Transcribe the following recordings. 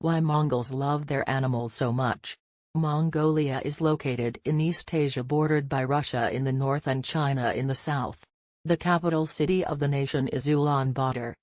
Why Mongols love their animals so much. Mongolia is located in East Asia, bordered by Russia in the north and China in the south. The capital city of the nation is Ulaanbaatar,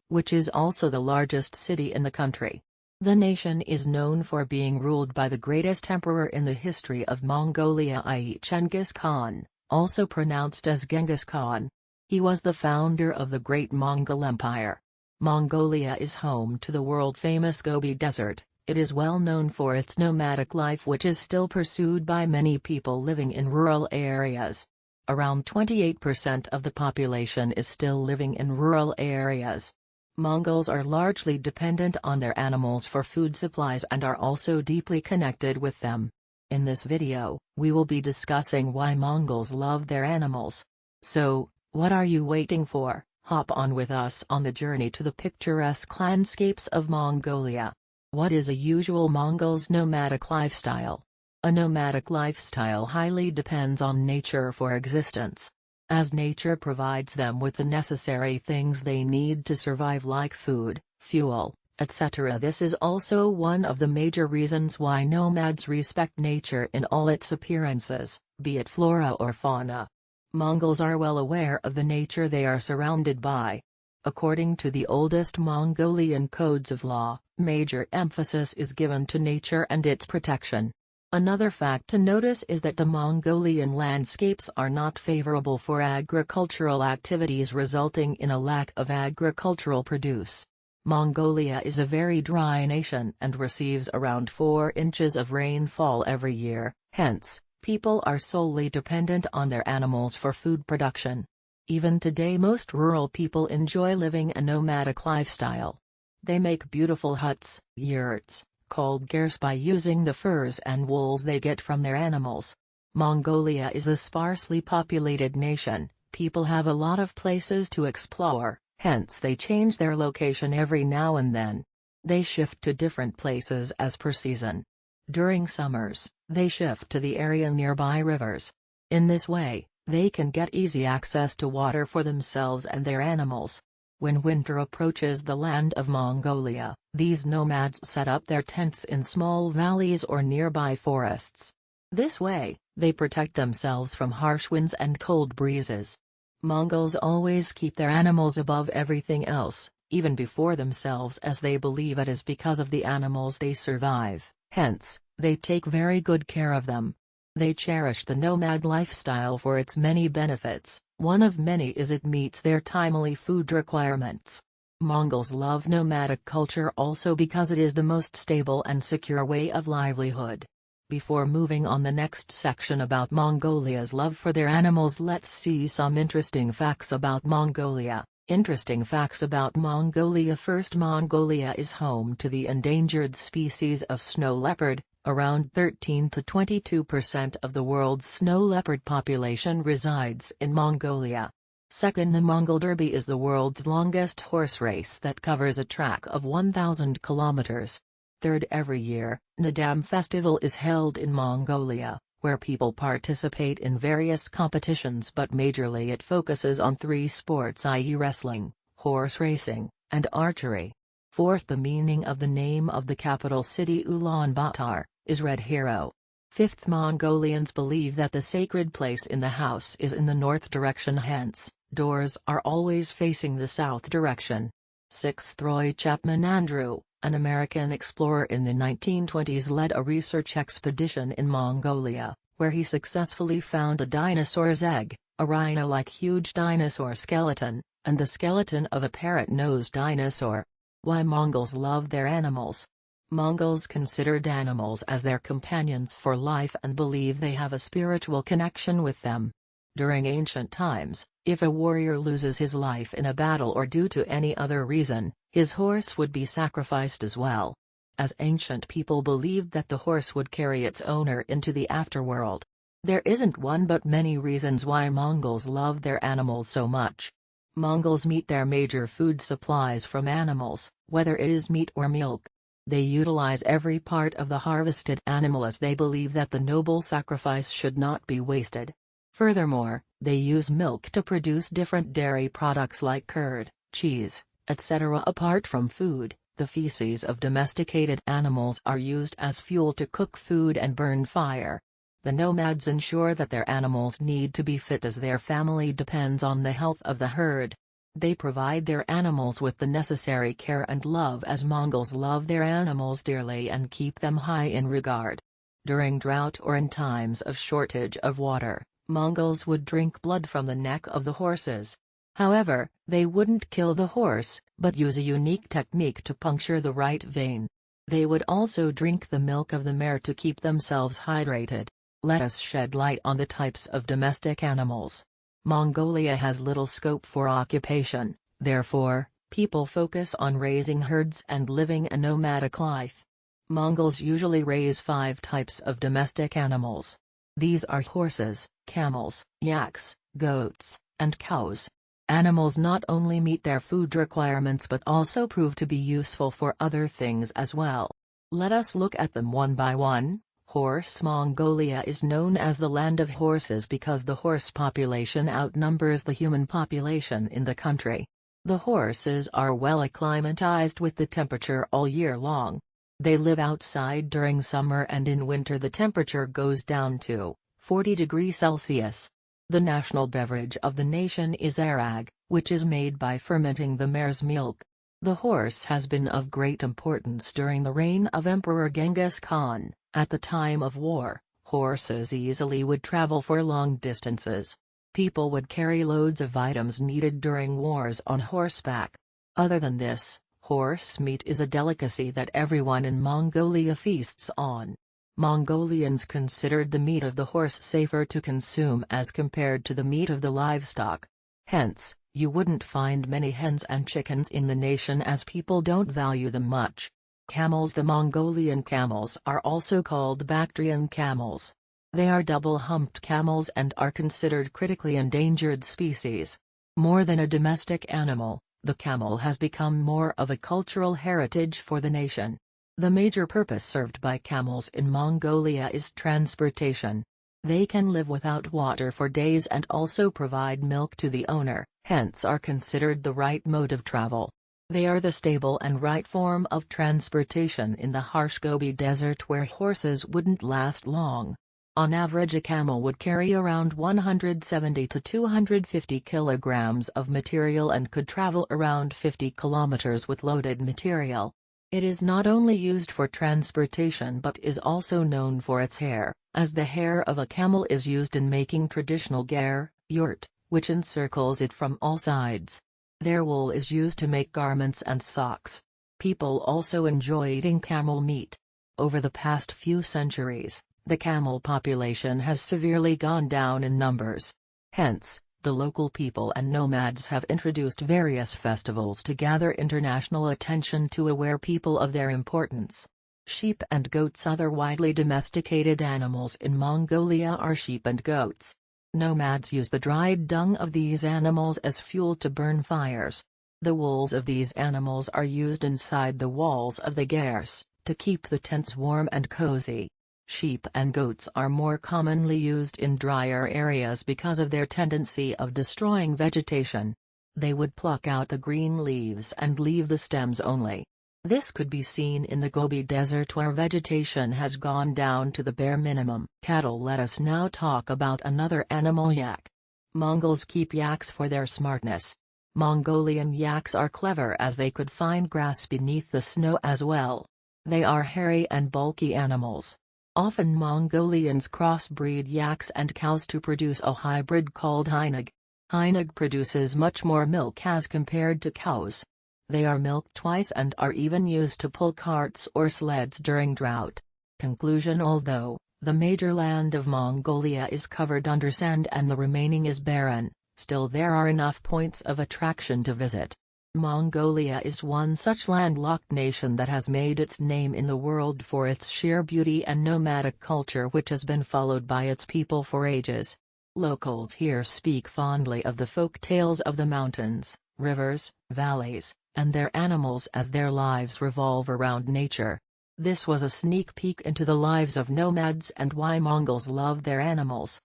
which is also the largest city in the country. The nation is known for being ruled by the greatest emperor in the history of Mongolia, i.e. Genghis Khan, also pronounced as Genghis Khan. He was the founder of the Great Mongol Empire. Mongolia is home to the world-famous Gobi Desert. It is well known for its nomadic life, which is still pursued by many people living in rural areas. Around 28% of the population is still living in rural areas. Mongols are largely dependent on their animals for food supplies and are also deeply connected with them. In this video, we will be discussing why Mongols love their animals. So, what are you waiting for? Hop on with us on the journey to the picturesque landscapes of Mongolia. What is a usual Mongol's nomadic lifestyle? A nomadic lifestyle highly depends on nature for existence. As nature provides them with the necessary things they need to survive, like food, fuel, etc. This is also one of the major reasons why nomads respect nature in all its appearances, be it flora or fauna. Mongols are well aware of the nature they are surrounded by. According to the oldest Mongolian codes of law, major emphasis is given to nature and its protection. Another fact to notice is that the Mongolian landscapes are not favorable for agricultural activities, resulting in a lack of agricultural produce. Mongolia is a very dry nation and receives around 4 inches of rainfall every year, hence, people are solely dependent on their animals for food production. Even today, most rural people enjoy living a nomadic lifestyle. They make beautiful huts, yurts, called gers, by using the furs and wools they get from their animals. Mongolia is a sparsely populated nation. People have a lot of places to explore, hence they change their location every now and then. They shift to different places as per season. During summers, they shift to the area nearby rivers. In this way, they can get easy access to water for themselves and their animals. When winter approaches the land of Mongolia, these nomads set up their tents in small valleys or nearby forests. This way, they protect themselves from harsh winds and cold breezes. Mongols always keep their animals above everything else, even before themselves, as they believe it is because of the animals they survive, hence, they take very good care of them. They cherish the nomad lifestyle for its many benefits. One of many is it meets their timely food requirements. Mongols love nomadic culture also because it is the most stable and secure way of livelihood. Before moving on the next section about Mongolia's love for their animals, let's see some interesting facts about Mongolia. Interesting facts about Mongolia. First, Mongolia is home to the endangered species of snow leopard. Around 13 to 22% of the world's snow leopard population resides in Mongolia. Second, the Mongol Derby is the world's longest horse race that covers a track of 1,000 kilometers. Third, every year, Nadam Festival is held in Mongolia, where people participate in various competitions, but majorly it focuses on 3 sports, i.e. wrestling, horse racing, and archery. Fourth, the meaning of the name of the capital city Ulaanbaatar is Red Hero. Fifth, Mongolians believe that the sacred place in the house is in the north direction, hence, doors are always facing the south direction. Sixth, Roy Chapman Andrew, an American explorer in the 1920s, led a research expedition in Mongolia, where he successfully found a dinosaur's egg, a rhino-like huge dinosaur skeleton, and the skeleton of a parrot-nosed dinosaur. Why Mongols love their animals. Mongols considered animals as their companions for life and believe they have a spiritual connection with them. During ancient times, if a warrior loses his life in a battle or due to any other reason, his horse would be sacrificed as well, as ancient people believed that the horse would carry its owner into the afterworld. There isn't one but many reasons why Mongols love their animals so much. Mongols meet their major food supplies from animals, whether it is meat or milk. They utilize every part of the harvested animal, as they believe that the noble sacrifice should not be wasted. Furthermore, they use milk to produce different dairy products like curd, cheese, etc. Apart from food, The feces of domesticated animals are used as fuel to cook food and burn fire. The nomads ensure that their animals need to be fit as their family depends on the health of the herd. They provide their animals with the necessary care and love as Mongols love their animals dearly and keep them high in regard. During drought or in times of shortage of water, Mongols would drink blood from the neck of the horses. However, they wouldn't kill the horse, but use a unique technique to puncture the right vein. They would also drink the milk of the mare to keep themselves hydrated. Let us shed light on the types of domestic animals. Mongolia has little scope for occupation, therefore, people focus on raising herds and living a nomadic life. Mongols usually raise 5 types of domestic animals. These are horses, camels, yaks, goats, and cows. Animals not only meet their food requirements but also prove to be useful for other things as well. Let us look at them one by one. Horse. Mongolia is known as the land of horses because the horse population outnumbers the human population in the country. The horses are well acclimatized with the temperature all year long. They live outside during summer and in winter the temperature goes down to 40 degrees Celsius. The national beverage of the nation is arag, which is made by fermenting the mare's milk. The horse has been of great importance during the reign of Emperor Genghis Khan. At the time of war, horses easily would travel for long distances. People would carry loads of items needed during wars on horseback. Other than this, horse meat is a delicacy that everyone in Mongolia feasts on. Mongolians considered the meat of the horse safer to consume as compared to the meat of the livestock. Hence, you wouldn't find many hens and chickens in the nation as people don't value them much. Camels. The Mongolian camels are also called Bactrian camels. They are double-humped camels and are considered critically endangered species. More than a domestic animal, the camel has become more of a cultural heritage for the nation. The major purpose served by camels in Mongolia is transportation. They can live without water for days and also provide milk to the owner, hence are considered the right mode of travel. They are the stable and right form of transportation in the harsh Gobi Desert where horses wouldn't last long. On average a camel would carry around 170 to 250 kilograms of material and could travel around 50 kilometers with loaded material. It is not only used for transportation but is also known for its hair, as the hair of a camel is used in making traditional gear, yurt, which encircles it from all sides. Their wool is used to make garments and socks. People also enjoy eating camel meat. Over the past few centuries, the camel population has severely gone down in numbers. Hence, the local people and nomads have introduced various festivals to gather international attention to aware people of their importance. Sheep and goats. Other widely domesticated animals in Mongolia are sheep and goats. Nomads use the dried dung of these animals as fuel to burn fires. The wools of these animals are used inside the walls of the gers, to keep the tents warm and cozy. Sheep and goats are more commonly used in drier areas because of their tendency of destroying vegetation. They would pluck out the green leaves and leave the stems only. This could be seen in the Gobi Desert where vegetation has gone down to the bare minimum. Cattle. Let us now talk about another animal, yak. Mongols keep yaks for their smartness. Mongolian yaks are clever as they could find grass beneath the snow as well. They are hairy and bulky animals. Often Mongolians crossbreed yaks and cows to produce a hybrid called hynag. Hynag produces much more milk as compared to cows. They are milked twice and are even used to pull carts or sleds during drought. Conclusion. Although the major land of Mongolia is covered under sand and the remaining is barren, still there are enough points of attraction to visit. Mongolia is one such landlocked nation that has made its name in the world for its sheer beauty and nomadic culture which has been followed by its people for ages. Locals here speak fondly of the folk tales of the mountains, rivers, valleys, and their animals as their lives revolve around nature. This was a sneak peek into the lives of nomads and why Mongols love their animals.